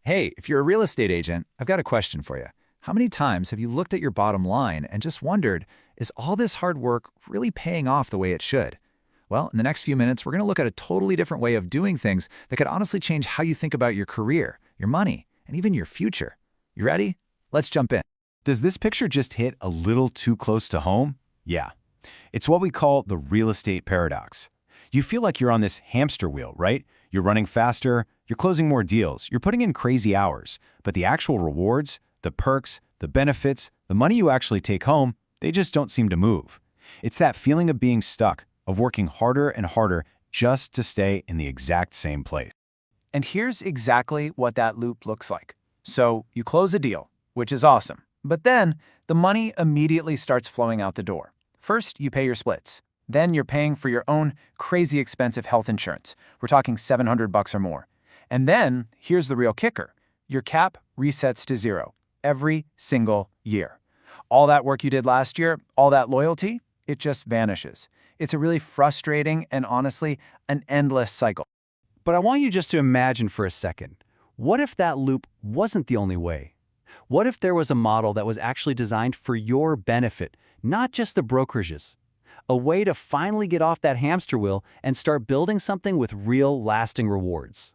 Hey, if you're a real estate agent, I've got a question for you. How many times have you looked at your bottom line and just wondered, is all this hard work really paying off the way it should? Well, in the next few minutes, we're going to look at a totally different way of doing things that could honestly change how you think about your career, your money, and even your future. You ready? Let's jump in. Does this picture just hit a little too close to home? Yeah. It's what we call the real estate paradox. You feel like you're on this hamster wheel, right? You're running faster, you're closing more deals, you're putting in crazy hours, but the actual rewards, the perks, the benefits, the money you actually take home, they just don't seem to move. It's that feeling of being stuck, of working harder and harder just to stay in the exact same place. And here's exactly what that loop looks like. So you close a deal, which is awesome, but then the money immediately starts flowing out the door. First, you pay your splits. Then you're paying for your own crazy expensive health insurance. We're talking $700 or more. And then, here's the real kicker. Your cap resets to zero every single year. All that work you did last year, all that loyalty, it just vanishes. It's a really frustrating and honestly, an endless cycle. But I want you just to imagine for a second, what if that loop wasn't the only way? What if there was a model that was actually designed for your benefit, not just the brokerage's? A way to finally get off that hamster wheel and start building something with real lasting rewards.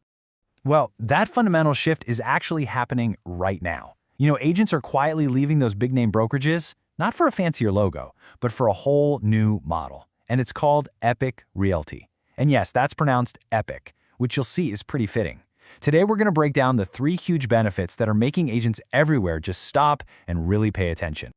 Well, that fundamental shift is actually happening right now. Agents are quietly leaving those big-name brokerages, not for a fancier logo, but for a whole new model. And it's called Epique Realty. And yes, that's pronounced Epic, which you'll see is pretty fitting. Today, we're going to break down the 3 huge benefits that are making agents everywhere just stop and really pay attention.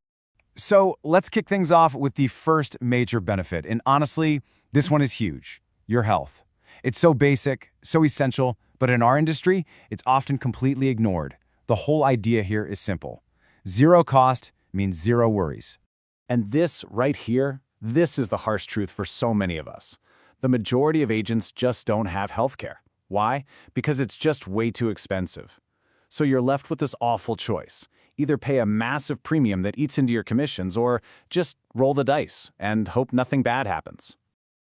So let's kick things off with the first major benefit. And honestly, this one is huge: your health. It's so basic, so essential, but in our industry, it's often completely ignored. The whole idea here is simple. Zero cost means zero worries. And this right here, this is the harsh truth for so many of us. The majority of agents just don't have healthcare. Why? Because it's just way too expensive. So you're left with this awful choice. Either pay a massive premium that eats into your commissions or just roll the dice and hope nothing bad happens.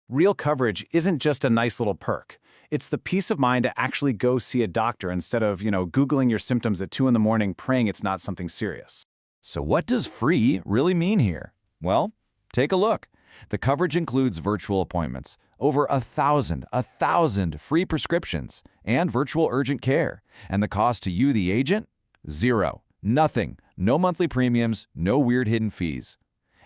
Real coverage isn't just a nice little perk. It's the peace of mind to actually go see a doctor instead of, Googling your symptoms at 2 in the morning praying it's not something serious. So what does free really mean here? Well, take a look. The coverage includes virtual appointments, over 1,000 free prescriptions, and virtual urgent care. And the cost to you, the agent? Zero. Nothing. No monthly premiums, no weird hidden fees.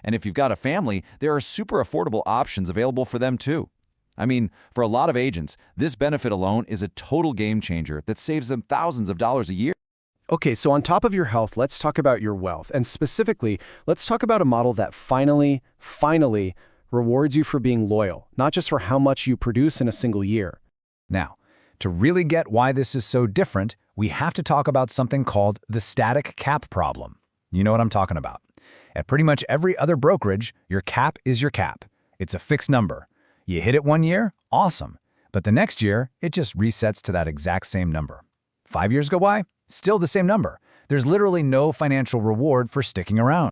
And if you've got a family, there are super affordable options available for them too. I mean, for a lot of agents, this benefit alone is a total game changer that saves them thousands of dollars a year. Okay, so on top of your health, let's talk about your wealth. And specifically, let's talk about a model that finally rewards you for being loyal, not just for how much you produce in a single year. Now, to really get why this is so different, we have to talk about something called the static cap problem. You know what I'm talking about. At pretty much every other brokerage, your cap is your cap. It's a fixed number. You hit it one year, awesome. But the next year, it just resets to that exact same number. 5 years go by, still the same number. There's literally no financial reward for sticking around.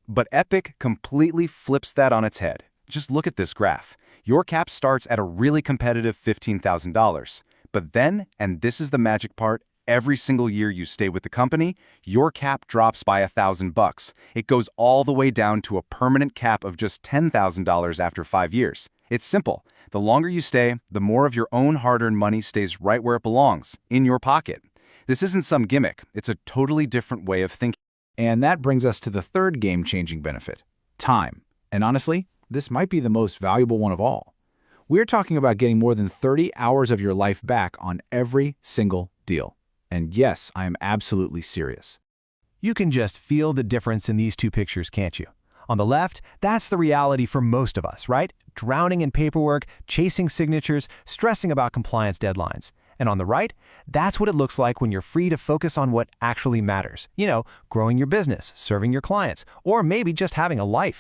But Epique completely flips that on its head. Just look at this graph. Your cap starts at a really competitive $15,000. But then, and this is the magic part, every single year you stay with the company, your cap drops by $1,000. It goes all the way down to a permanent cap of just $10,000 after 5 years. It's simple. The longer you stay, the more of your own hard-earned money stays right where it belongs, in your pocket. This isn't some gimmick. It's a totally different way of thinking. And that brings us to the third game-changing benefit: time. And honestly, this might be the most valuable one of all. We're talking about getting more than 30 hours of your life back on every single deal. And yes, I am absolutely serious. You can just feel the difference in these 2 pictures, can't you? On the left, that's the reality for most of us, right? Drowning in paperwork, chasing signatures, stressing about compliance deadlines. And on the right, that's what it looks like when you're free to focus on what actually matters. Growing your business, serving your clients, or maybe just having a life.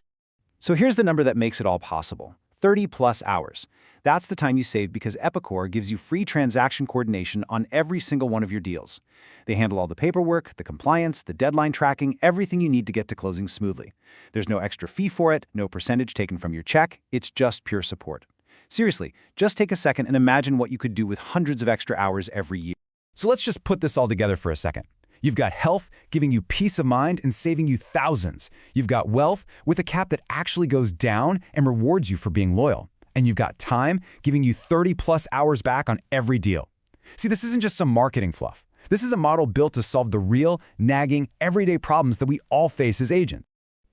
So here's the number that makes it all possible: 30+ hours. That's the time you save because Epicor gives you free transaction coordination on every single one of your deals. They handle all the paperwork, the compliance, the deadline tracking, everything you need to get to closing smoothly. There's no extra fee for it, no percentage taken from your check. It's just pure support. Seriously, just take a second and imagine what you could do with hundreds of extra hours every year. So let's just put this all together for a second. You've got health, giving you peace of mind and saving you thousands. You've got wealth, with a cap that actually goes down and rewards you for being loyal. And you've got time, giving you 30+ hours back on every deal. See, this isn't just some marketing fluff. This is a model built to solve the real, nagging, everyday problems that we all face as agents.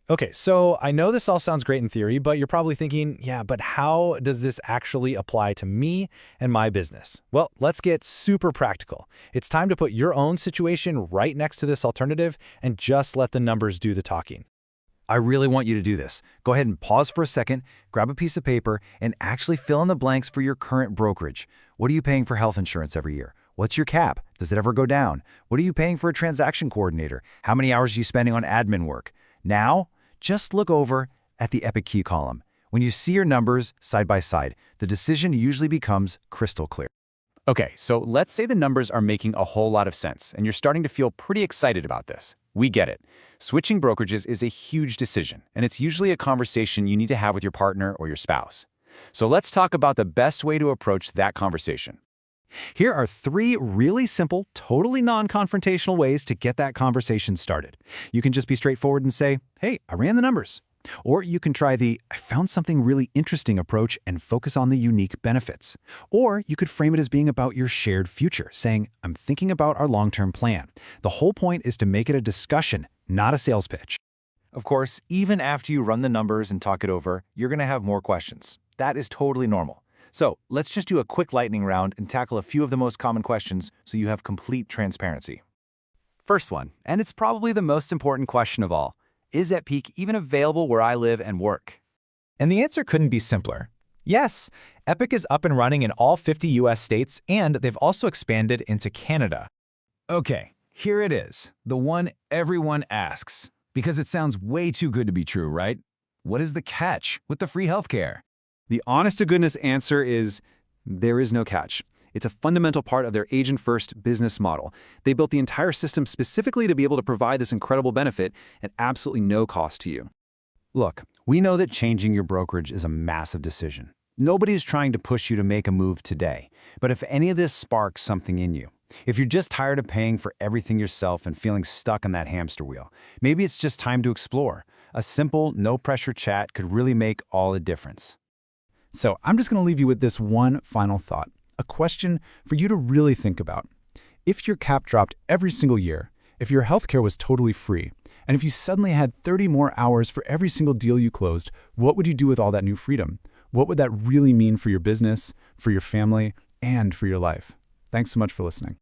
Okay, so I know this all sounds great in theory, but you're probably thinking, yeah, but how does this actually apply to me and my business? Well, let's get super practical. It's time to put your own situation right next to this alternative and just let the numbers do the talking. I really want you to do this. Go ahead and pause for a second, grab a piece of paper, and actually fill in the blanks for your current brokerage. What are you paying for health insurance every year? What's your cap? Does it ever go down? What are you paying for a transaction coordinator? How many hours are you spending on admin work? Now, just look over at the Epique column. When you see your numbers side by side, the decision usually becomes crystal clear. Okay, so let's say the numbers are making a whole lot of sense, and you're starting to feel pretty excited about this. We get it. Switching brokerages is a huge decision, and it's usually a conversation you need to have with your partner or your spouse. So let's talk about the best way to approach that conversation. Here are 3 really simple, totally non-confrontational ways to get that conversation started. You can just be straightforward and say, hey, I ran the numbers. Or you can try the I found something really interesting approach and focus on the unique benefits. Or you could frame it as being about your shared future, saying, I'm thinking about our long-term plan. The whole point is to make it a discussion, not a sales pitch. Of course, even after you run the numbers and talk it over, you're going to have more questions. That is totally normal. So let's just do a quick lightning round and tackle a few of the most common questions so you have complete transparency. First one, and it's probably the most important question of all. Is Epique even available where I live and work? And the answer couldn't be simpler. Yes, Epique is up and running in all 50 US states, and they've also expanded into Canada. Okay, here it is, the one everyone asks. Because it sounds way too good to be true, right? What is the catch with the free healthcare? The honest-to-goodness answer is there is no catch. It's a fundamental part of their agent-first business model. They built the entire system specifically to be able to provide this incredible benefit at absolutely no cost to you. Look, we know that changing your brokerage is a massive decision. Nobody's trying to push you to make a move today. But if any of this sparks something in you, if you're just tired of paying for everything yourself and feeling stuck on that hamster wheel, maybe it's just time to explore. A simple, no-pressure chat could really make all the difference. So I'm just going to leave you with this one final thought, a question for you to really think about. If your cap dropped every single year, if your healthcare was totally free, and if you suddenly had 30 more hours for every single deal you closed, what would you do with all that new freedom? What would that really mean for your business, for your family, and for your life? Thanks so much for listening.